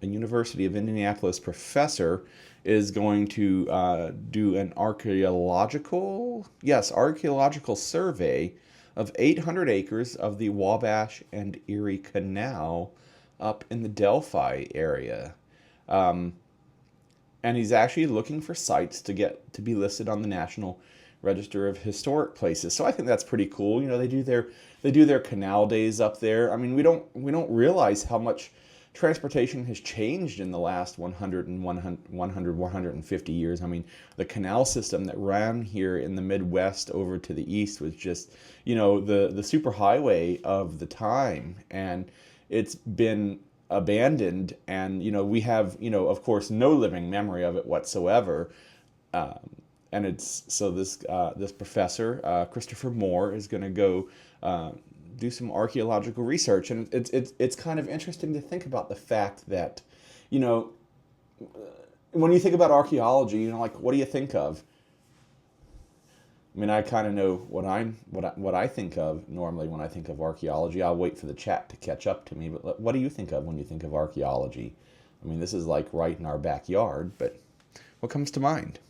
a University of Indianapolis professor is going to do an archaeological survey of 800 acres of the Wabash and Erie Canal up in the Delphi area. Um, and he's actually looking for sites to be listed on the National Register of Historic Places. So I think that's pretty cool. You know, they do their canal days up there. I mean, we don't realize how much transportation has changed in the last 150 years. I mean, the canal system that ran here in the Midwest over to the east was just, the superhighway of the time, and it's been abandoned, and we have, of course, no living memory of it whatsoever. um, and it's so this professor, Christopher Moore, is going to go uh, do some archaeological research, and it's kind of interesting to think about the fact that, you know when you think about archaeology, like, what do you think of? I mean, I kind of know what I think of normally when I think of archaeology. I'll wait for the chat to catch up to me, but what do you think of when you think of archaeology? I mean, this is like right in our backyard, but what comes to mind?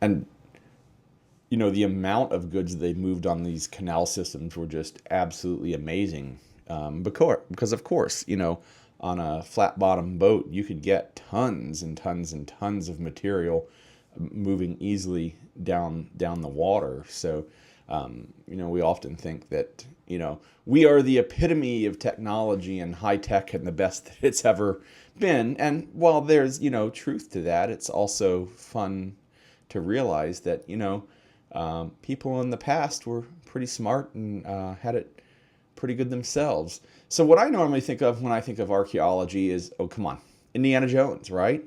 And the amount of goods they moved on these canal systems were just absolutely amazing. Because of course, on a flat bottom boat, you could get tons and tons and tons of material moving easily down the water. So, we often think that, we are the epitome of technology and high tech and the best that it's ever been. And while there's, truth to that, it's also fun to realize that, people in the past were pretty smart and had it pretty good themselves. So what I normally think of when I think of archaeology is, oh, come on, Indiana Jones, right?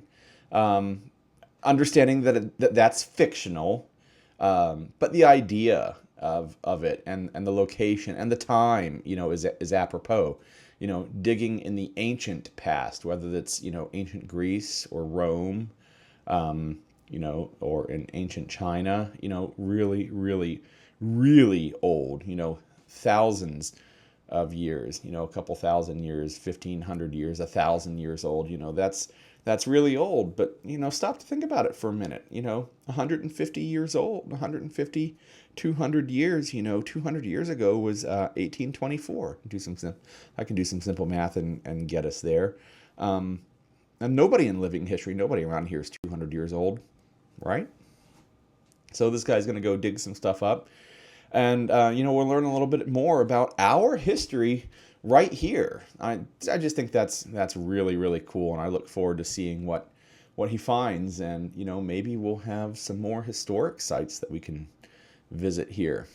Um, Understanding that's fictional, but the idea of it, and the location and the time, is apropos. Digging in the ancient past, whether that's, ancient Greece or Rome, or in ancient China, really, really, really old, thousands of years, a couple thousand years, 1,500 years, 1,000 years old. That's really old. But, stop to think about it for a minute. 150 years old, 150, 200 years. 200 years ago was 1824. I can do some simple math and get us there. And nobody in living history, nobody around here is 200 years old, right? So this guy's going to go dig some stuff up, and we'll learn a little bit more about our history right here. I just think that's really, really cool, and I look forward to seeing what he finds, and maybe we'll have some more historic sites that we can visit here.